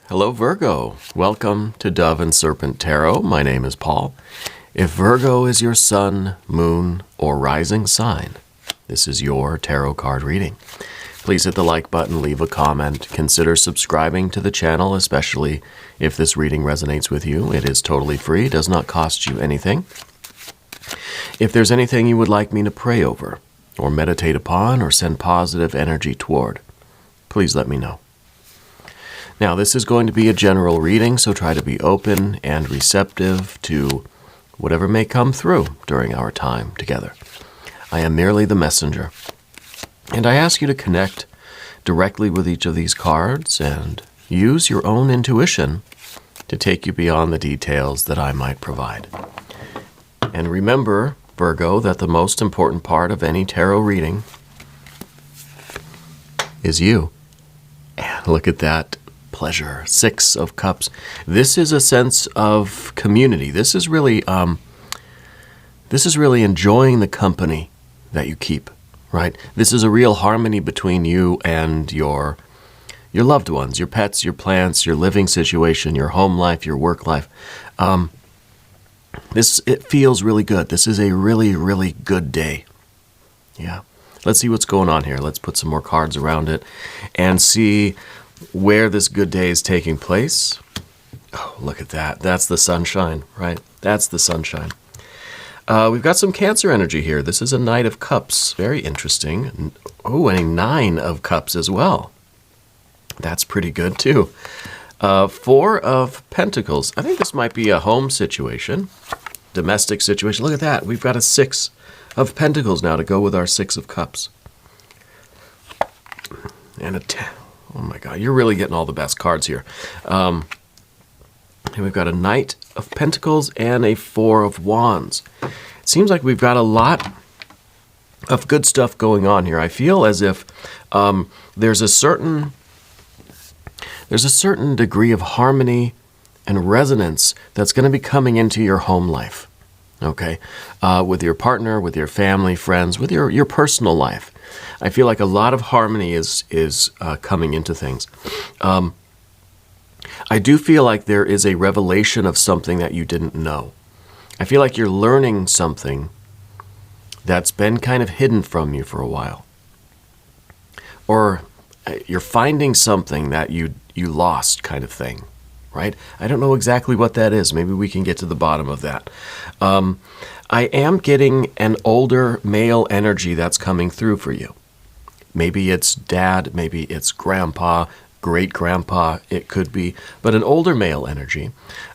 Hello, Virgo. Welcome to Dove and Serpent Tarot. My name is Paul. If Virgo is your sun, moon, or rising sign, this is your tarot card reading. Please hit the like button, leave a comment, consider subscribing to the channel, especially if this reading resonates with you. It is totally free, does not cost you anything. If there's anything you would like me to pray over, or meditate upon, or send positive energy toward, please let me know. Now, this is going to be a general reading, so try to be open and receptive to whatever may come through during our time together. I am merely the messenger, and I ask you to connect directly with each of these cards and use your own intuition to take you beyond the details that I might provide. And remember, Virgo, that the most important part of any tarot reading is you. And look at that. Pleasure. 6 of Cups. This is a sense of community. This is really enjoying the company that you keep, right? This is a real harmony between you and your loved ones, your pets, your plants, your living situation, your home life, your work life. It feels really good. This is a really, really good day. Yeah. Let's see what's going on here. Let's put some more cards around it and see where this good day is taking place. Oh, look at that. That's the sunshine, right? That's the sunshine. We've got some Cancer energy here. This is a Knight of Cups. Very interesting. Oh, and a 9 of Cups as well. That's pretty good, too. 4 of Pentacles. I think this might be a home situation, domestic situation. Look at that. We've got a 6 of Pentacles now to go with our 6 of Cups. And a 10. Oh my God, you're really getting all the best cards here. And we've got a Knight of Pentacles and a 4 of Wands. It seems like we've got a lot of good stuff going on here. I feel as if there's a certain degree of harmony and resonance that's going to be coming into your home life. Okay, with your partner, with your family, friends, with your personal life. I feel like a lot of harmony is coming into things. I do feel like there is a revelation of something that you didn't know. I feel like you're learning something that's been kind of hidden from you for a while. Or you're finding something that you lost, kind of thing. Right? I don't know exactly what that is. Maybe we can get to the bottom of that. I am getting an older male energy that's coming through for you. Maybe it's dad, maybe it's grandpa, great-grandpa, it could be, but an older male energy.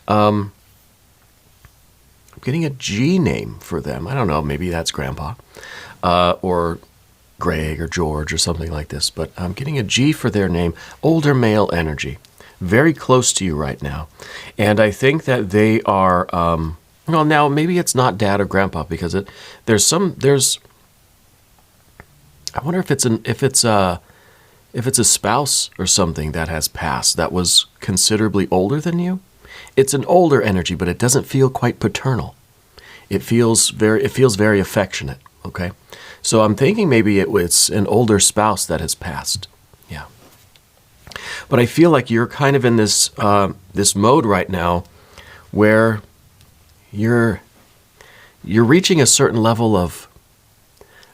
I'm getting a G name for them. I don't know, maybe that's grandpa, or Greg or George or something like this, but I'm getting a G for their name, older male energy. Very close to you right now. And I think that they are, well, now maybe it's not dad or grandpa because I wonder if it's a spouse or something that has passed that was considerably older than you. It's an older energy, but it doesn't feel quite paternal. It feels very affectionate, okay? So I'm thinking maybe it's an older spouse that has passed. Yeah. But I feel like you're kind of in this mode right now where you're reaching a certain level of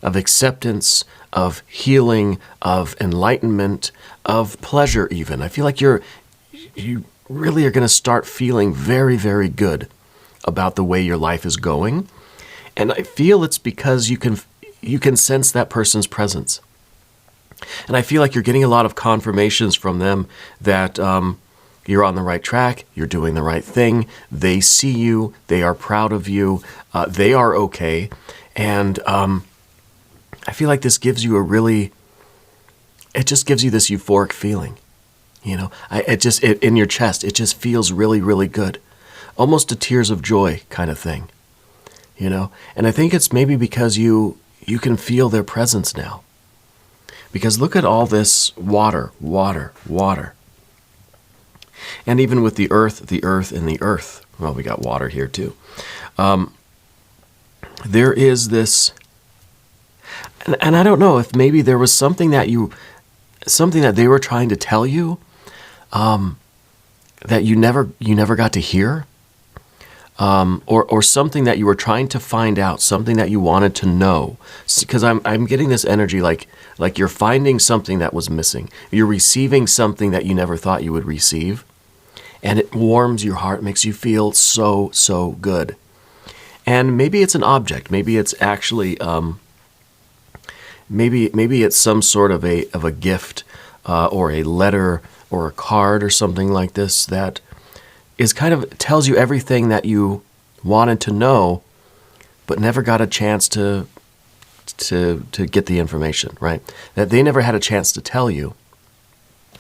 acceptance, of healing, of enlightenment, of pleasure even. I feel like you really are going to start feeling very, very good about the way your life is going. And I feel it's because you can sense that person's presence. And I feel like you're getting a lot of confirmations from them that you're on the right track, you're doing the right thing, they see you, they are proud of you, they are okay. And I feel like this gives you it just gives you this euphoric feeling. You know, in your chest, it just feels really, really good. Almost a tears of joy kind of thing. You know, and I think it's maybe because you can feel their presence now. Because look at all this water, water, water. And even with the earth, and the earth. Well, we got water here too. There is this, and I don't know if maybe there was something that they were trying to tell you, that you never got to hear, or something that you were trying to find out, something that you wanted to know. Because I'm getting this energy like you're finding something that was missing. You're receiving something that you never thought you would receive, and it warms your heart, makes you feel so good. And maybe it's an object. Maybe it's actually maybe it's some sort of a gift, or a letter or a card or something like this that is kind of tells you everything that you wanted to know, but never got a chance to get the information, right? That they never had a chance to tell you.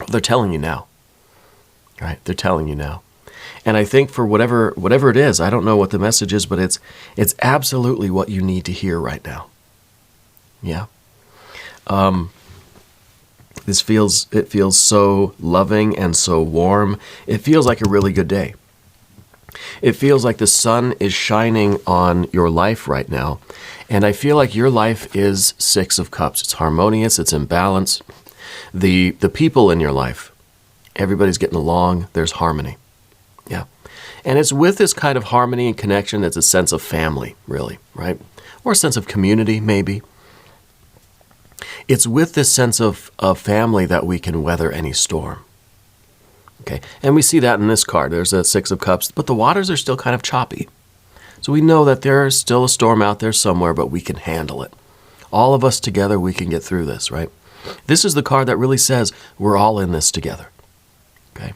They're telling you now, right? They're telling you now. And I think for whatever it is, I don't know what the message is, but it's absolutely what you need to hear right now. Yeah. It feels so loving and so warm. It feels like a really good day. It feels like the sun is shining on your life right now. And I feel like your life is Six of Cups. It's harmonious, it's in balance. The people in your life, everybody's getting along, there's harmony. Yeah. And it's with this kind of harmony and connection, it's a sense of family, really, right? Or a sense of community, maybe. It's with this sense of family that we can weather any storm. Okay, and we see that in this card. There's a Six of Cups, but the waters are still kind of choppy. So we know that there's still a storm out there somewhere, but we can handle it. All of us together, we can get through this, right? This is the card that really says we're all in this together. Okay.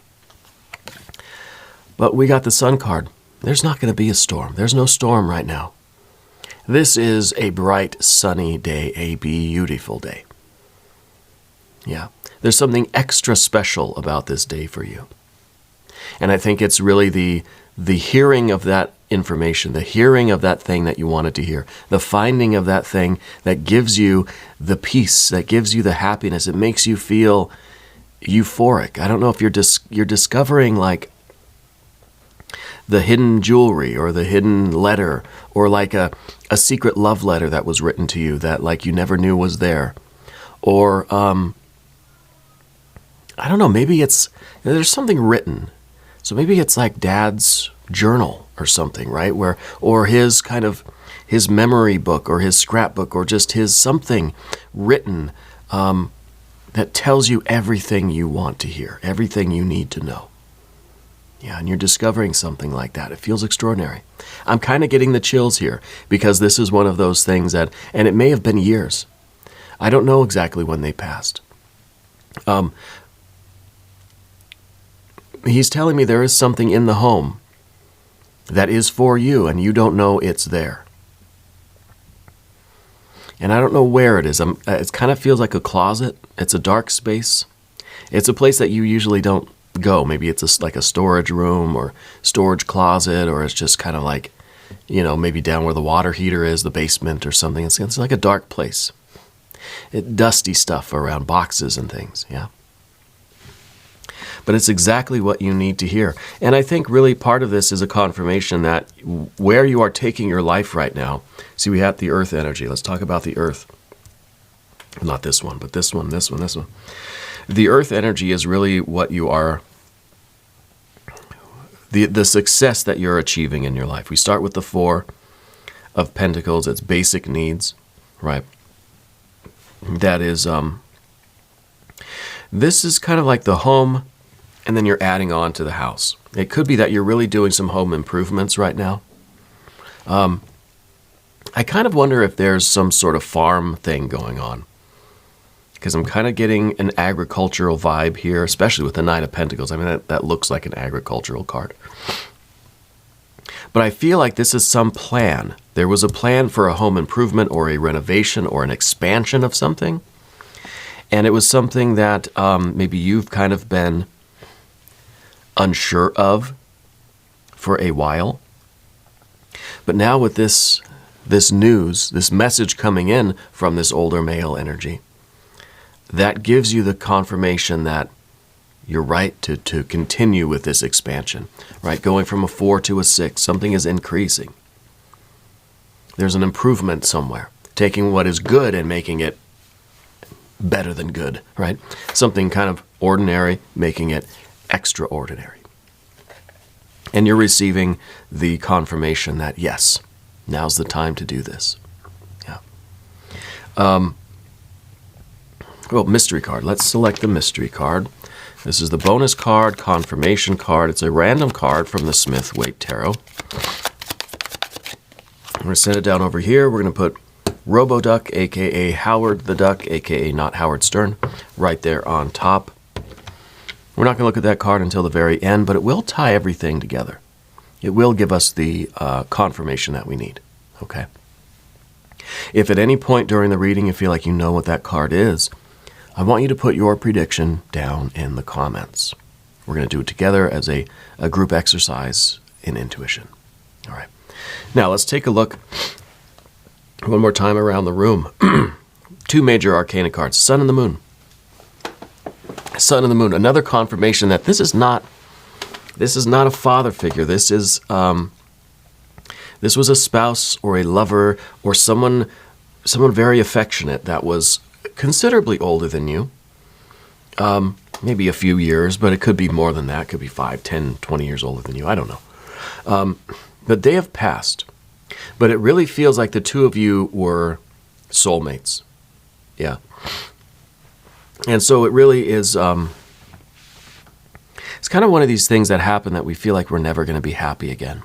But we got the Sun card. There's not going to be a storm. There's no storm right now. This is a bright, sunny day, a beautiful day. Yeah, there's something extra special about this day for you. And I think it's really the hearing of that information, the hearing of that thing that you wanted to hear, the finding of that thing that gives you the peace, that gives you the happiness. It makes you feel euphoric. I don't know if you're discovering like the hidden jewelry or the hidden letter, or like a secret love letter that was written to you that like you never knew was there. Or, I don't know, maybe there's something written. So maybe it's like Dad's journal or something, right? Or his memory book or his scrapbook or just his something written that tells you everything you want to hear, everything you need to know. Yeah, and you're discovering something like that. It feels extraordinary. I'm kind of getting the chills here because this is one of those things that, and it may have been years. I don't know exactly when they passed. He's telling me there is something in the home that is for you and you don't know it's there. And I don't know where it is. It kind of feels like a closet. It's a dark space. It's a place that you usually don't go. Maybe it's like a storage room or storage closet, or it's just kind of like, maybe down where the water heater is, the basement or something. It's like a dark place. Dusty stuff around boxes and things, yeah. But it's exactly what you need to hear. And I think really part of this is a confirmation that where you are taking your life right now, see, we have the earth energy. Let's talk about the earth. Not this one, but this one. The earth energy is really what you are, the success that you're achieving in your life. We start with the Four of Pentacles. It's basic needs, right? That is, this is kind of like the home, and then you're adding on to the house. It could be that you're really doing some home improvements right now. I kind of wonder if there's some sort of farm thing going on, because I'm kind of getting an agricultural vibe here, especially with the Nine of Pentacles. I mean, that looks like an agricultural card. But I feel like this is some plan. There was a plan for a home improvement or a renovation or an expansion of something. And it was something that maybe you've kind of been unsure of for a while. But now with this news, this message coming in from this older male energy, that gives you the confirmation that you're right to continue with this expansion, right? Going from a 4 to a 6, something is increasing. There's an improvement somewhere, taking what is good and making it better than good, right? Something kind of ordinary, making it extraordinary. And you're receiving the confirmation that, yes, now's the time to do this. Yeah. Well, mystery card. Let's select the mystery card. This is the bonus card, confirmation card. It's a random card from the Smith-Waite Tarot. I'm going to set it down over here. We're going to put Robo-Duck, a.k.a. Howard the Duck, a.k.a. not Howard Stern, right there on top. We're not going to look at that card until the very end, but it will tie everything together. It will give us the confirmation that we need. Okay? If at any point during the reading you feel like you know what that card is, I want you to put your prediction down in the comments. We're going to do it together as a group exercise in intuition. All right. Now let's take a look one more time around the room. Two major arcana cards, Sun and the Moon. Sun and the Moon, another confirmation that this is not a father figure. This was a spouse or a lover or someone very affectionate that was considerably older than you. Maybe a few years, but it could be more than that. It could be 5, 10, 20 years older than you. I don't know. But they have passed. But it really feels like the two of you were soulmates. Yeah. And so it really is, it's kind of one of these things that happen that we feel like we're never going to be happy again.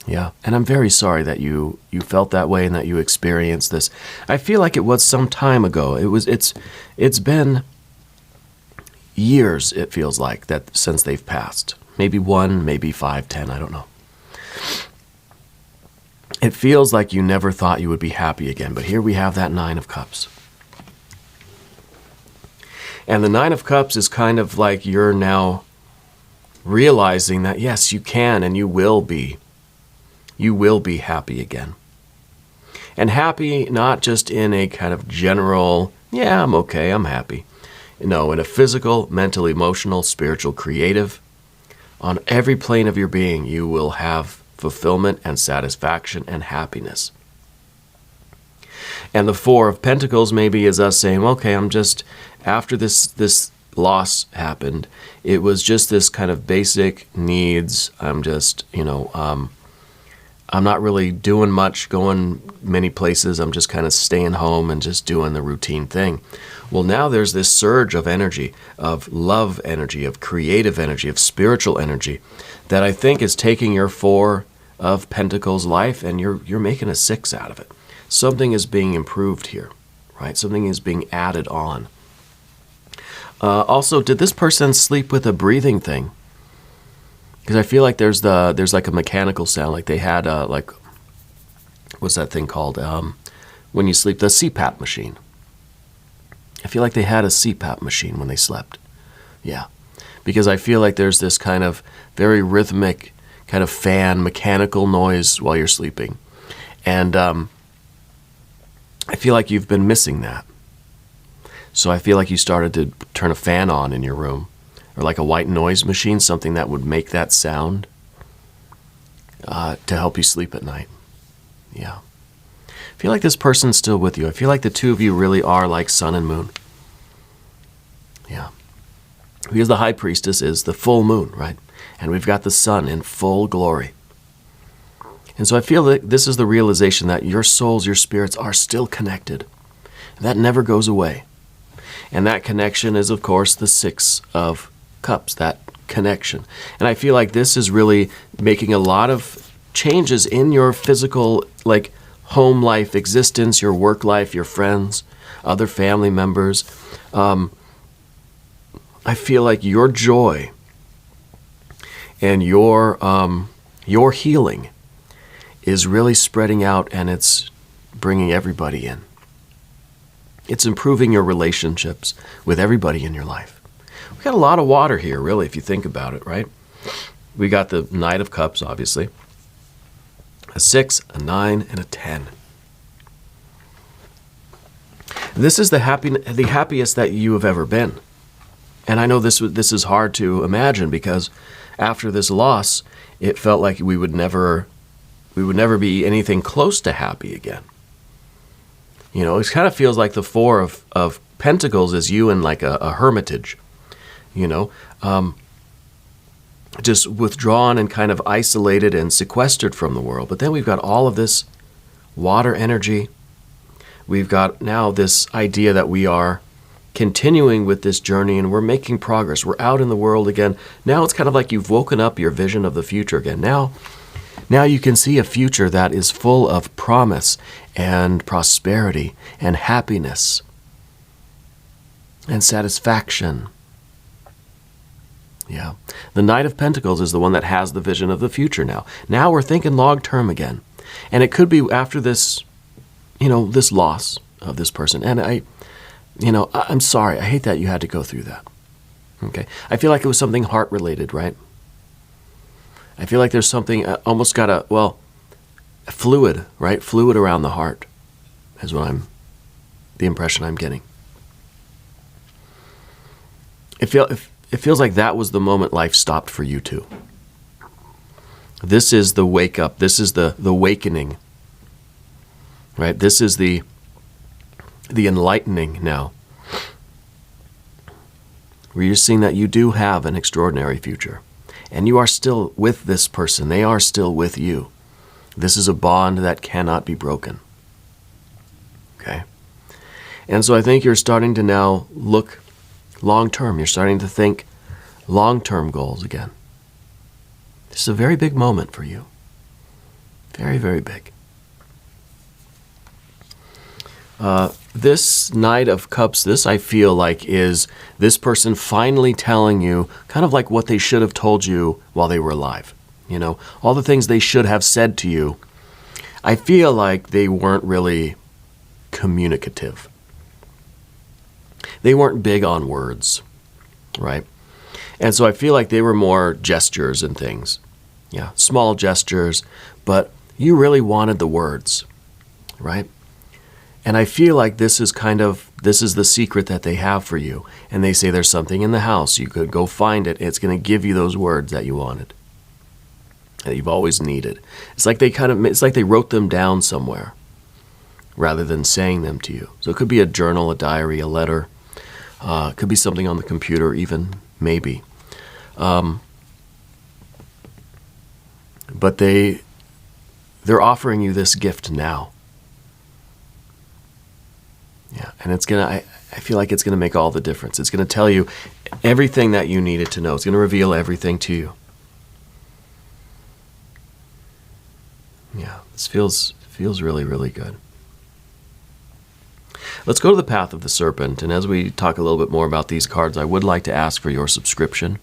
Yeah. And I'm very sorry that you felt that way and that you experienced this. I feel like it was some time ago. It's been years, it feels like, that since they've passed. Maybe 1, maybe 5, 10, I don't know. It feels like you never thought you would be happy again, but here we have that Nine of Cups. And the Nine of Cups is kind of like you're now realizing that, yes, you can and you will be. You will be happy again. And happy not just in a kind of general, yeah, I'm okay, I'm happy. No, in a physical, mental, emotional, spiritual, creative, on every plane of your being, you will have fulfillment and satisfaction and happiness. And the Four of Pentacles maybe is us saying, okay, I'm just, after this loss happened, it was just this kind of basic needs. I'm just, I'm not really doing much, going many places. I'm just kind of staying home and just doing the routine thing. Well, now there's this surge of energy, of love energy, of creative energy, of spiritual energy that I think is taking your Four of Pentacles life and you're making a 6 out of it. Something is being improved here, right? Something is being added on. Also, did this person sleep with a breathing thing? Because I feel like there's like a mechanical sound, like they had what's that thing called? When you sleep, the CPAP machine. I feel like they had a CPAP machine when they slept. Yeah, because I feel like there's this kind of very rhythmic kind of fan, mechanical noise while you're sleeping. And I feel like you've been missing that. So I feel like you started to turn a fan on in your room, or like a white noise machine, something that would make that sound to help you sleep at night. Yeah. I feel like this person's still with you. I feel like the two of you really are like sun and moon. Yeah. Because the High Priestess is the full moon, right? And we've got the sun in full glory. And so I feel that this is the realization that your souls, your spirits are still connected. That never goes away. And that connection is, of course, the Six of Cups, that connection. And I feel like this is really making a lot of changes in your physical, like, home life, existence, your work life, your friends, other family members. I feel like your joy and your healing is really spreading out, and it's bringing everybody in. It's improving your relationships with everybody in your life. We got a lot of water here, really, if you think about it, right? We got the Knight of Cups, obviously. A 6, a 9, and a 10. This is the happiest that you have ever been. And I know this is hard to imagine, because after this loss, it felt like we would never be anything close to happy again. You know, it kind of feels like the Four of Pentacles is you in like a hermitage, you know. just withdrawn and kind of isolated and sequestered from the world. But then we've got all of this water energy. We've got now this idea that we are continuing with this journey and we're making progress. We're out in the world again. Now it's kind of like you've woken up your vision of the future again. Now you can see a future that is full of promise and prosperity and happiness and satisfaction. Yeah. The Knight of Pentacles is the one that has the vision of the future now. Now we're thinking long term again. And it could be after this, this loss of this person. And I'm sorry. I hate that you had to go through that. Okay. I feel like it was something heart related, right? I feel like there's something almost got fluid, right? Fluid around the heart is the impression I'm getting. It feels like that was the moment life stopped for you too. This is the wake up. This is the awakening, right? This is the enlightening now. Where you're seeing that you do have an extraordinary future. And you are still with this person. They are still with you. This is a bond that cannot be broken. Okay? And so I think you're starting to now look long-term. You're starting to think long-term goals again. This is a very big moment for you. Very, very big. This Knight of Cups, this I feel like is this person finally telling you kind of like what they should have told you while they were alive. All the things they should have said to you. I feel like they weren't really communicative. They weren't big on words, right? And so I feel like they were more gestures and things. Yeah, small gestures, but you really wanted the words, right? And I feel like this is the secret that they have for you. And they say there's something in the house. You could go find it. It's going to give you those words that you wanted, that you've always needed. It's like they wrote them down somewhere rather than saying them to you. So it could be a journal, a diary, a letter. It could be something on the computer even, maybe. But they're offering you this gift now. Yeah, and I feel like it's going to make all the difference. It's going to tell you everything that you needed to know. It's going to reveal everything to you. Yeah, this feels really, really good. Let's go to the Path of the Serpent, and as we talk a little bit more about these cards, I would like to ask for your subscription.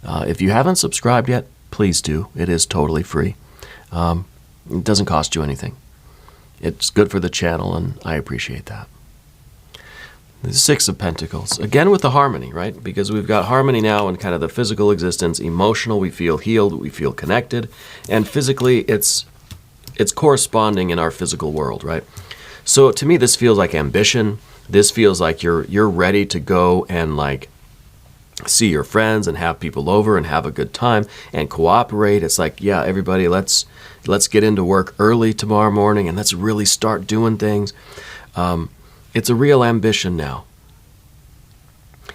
If you haven't subscribed yet, please do. It is totally free. It doesn't cost you anything. It's good for the channel, and I appreciate that. The Six of Pentacles. Again with the harmony, right? Because we've got harmony now in kind of the physical existence, emotional, we feel healed, we feel connected, and physically it's corresponding in our physical world, right? So to me this feels like ambition. This feels like you're ready to go and like see your friends and have people over and have a good time and cooperate. It's like, yeah, everybody, let's get into work early tomorrow morning and let's really start doing things. It's a real ambition now.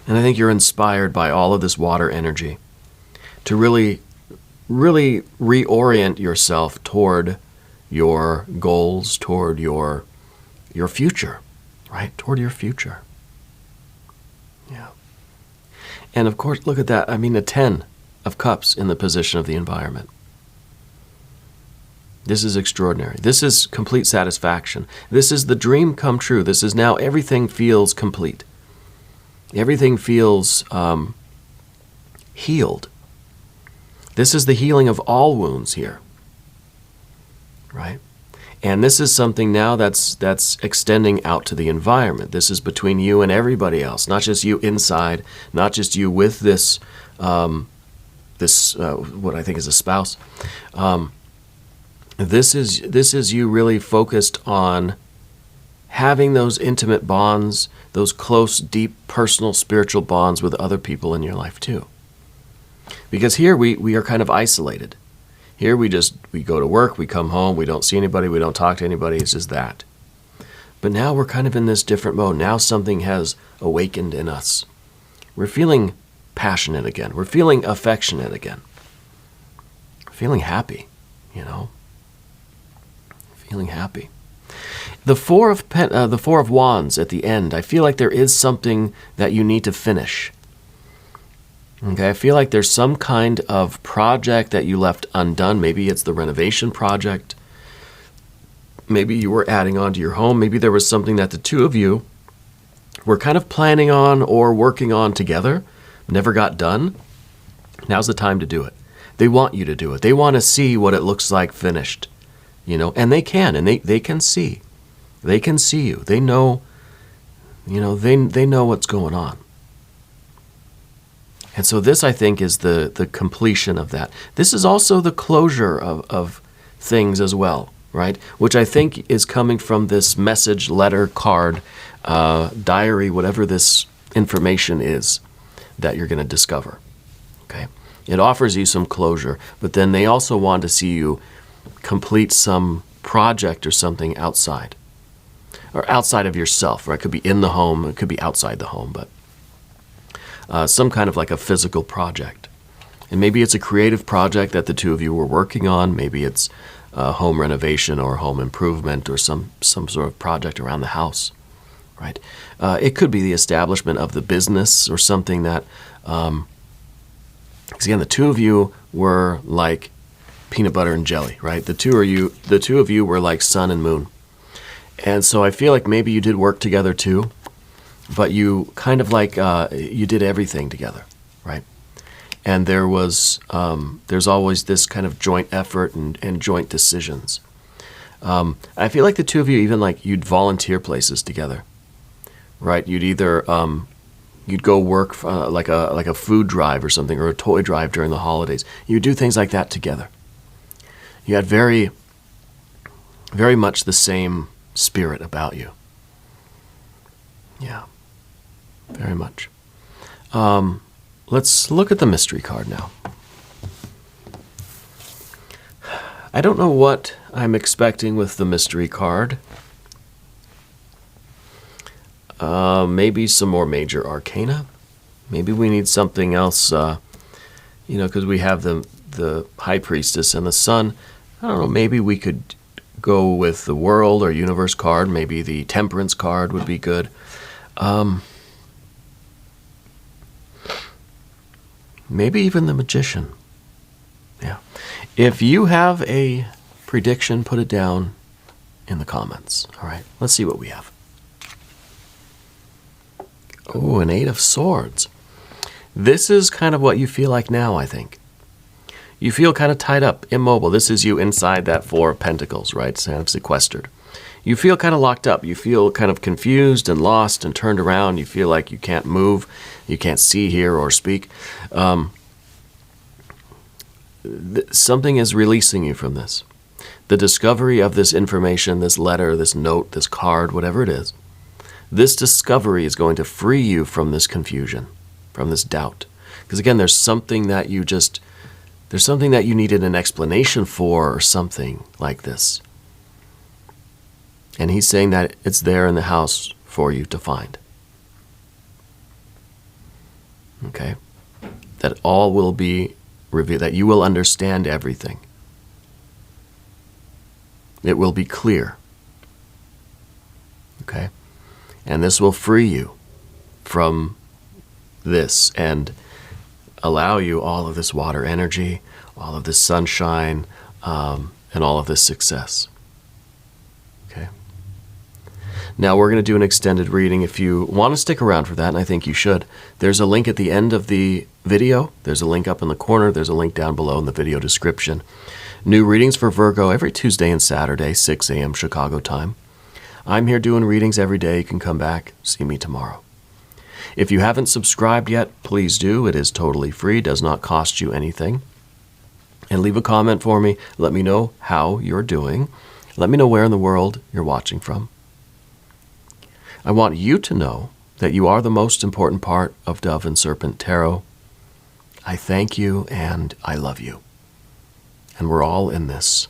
And I think you're inspired by all of this water energy to really, really reorient yourself toward your goals, toward your future, right? Toward your future. Yeah. And of course, look at that. I mean, the 10 of Cups in the position of the environment. This is extraordinary. This is complete satisfaction. This is the dream come true. This is now everything feels complete. Everything feels healed. This is the healing of all wounds here, right? And this is something now that's extending out to the environment. This is between you and everybody else, not just you inside, not just you with this, what I think is a spouse. This is you really focused on having those intimate bonds, those close, deep, personal, spiritual bonds with other people in your life too. Because here we are kind of isolated. Here we go to work, we come home, we don't see anybody, we don't talk to anybody, it's just that. But now we're kind of in this different mode. Now something has awakened in us. We're feeling passionate again. We're feeling affectionate again. feeling happy, you know, feeling happy. The Four of Wands at the end, I feel like there is something that you need to finish. Okay, I feel like there's some kind of project that you left undone. Maybe it's the renovation project. Maybe you were adding on to your home. Maybe there was something that the two of you were kind of planning on or working on together, never got done. Now's the time to do it. They want you to do it. They want to see what it looks like finished, you know, and they can see. They can see you. They know, you know, they know what's going on. And so this, I think, is the completion of that. This is also the closure of things as well, right? Which I think is coming from this message, letter, card, diary, whatever this information is that you're going to discover, okay? It offers you some closure, but then they also want to see you complete some project or something outside, or outside of yourself, right? It could be in the home, it could be outside the home, but some kind of like a physical project. And maybe it's a creative project that the two of you were working on. Maybe it's home renovation or home improvement or some sort of project around the house, right? It could be the establishment of the business or something that, because again, the two of you were like peanut butter and jelly, right? The two of you were like sun and moon. And so I feel like maybe you did work together too, but you kind of like, you did everything together, right? And there's always this kind of joint effort and joint decisions. I feel like the two of you even like you'd volunteer places together, right? You'd either, you'd go work for, like a food drive or something, or a toy drive during the holidays. You do things like that together. You had very, very much the same spirit about you. Yeah, very much. Let's look at the mystery card now. I don't know what I'm expecting with the mystery card. Maybe some more major arcana. Maybe we need something else, you know, because we have the High Priestess and the Sun. I don't know, maybe we could go with the World or Universe card. Maybe the Temperance card would be good. Maybe even the Magician. Yeah. If you have a prediction, put it down in the comments. All right, let's see what we have. Oh, an Eight of Swords. This is kind of what you feel like now, I think. You feel kind of tied up, immobile. This is you inside that Four of Pentacles, right? Kind of sequestered. You feel kind of locked up. You feel kind of confused and lost and turned around. You feel like you can't move. You can't see, hear, or speak. Something is releasing you from this. The discovery of this information, this letter, this note, this card, whatever it is, this discovery is going to free you from this confusion, from this doubt. Because again, there's something that you needed an explanation for or something like this. And he's saying that it's there in the house for you to find. Okay? That all will be revealed, that you will understand everything. It will be clear. Okay? And this will free you from this and allow you all of this water energy, all of this sunshine, and all of this success. Okay? Now we're going to do an extended reading. If you want to stick around for that, and I think you should, there's a link at the end of the video. There's a link up in the corner. There's a link down below in the video description. New readings for Virgo every Tuesday and Saturday, 6 a.m. Chicago time. I'm here doing readings every day. You can come back, see me tomorrow. If you haven't subscribed yet, please do. It is totally free, does not cost you anything. And leave a comment for me. Let me know how you're doing. Let me know where in the world you're watching from. I want you to know that you are the most important part of Dove and Serpent Tarot. I thank you and I love you. And we're all in this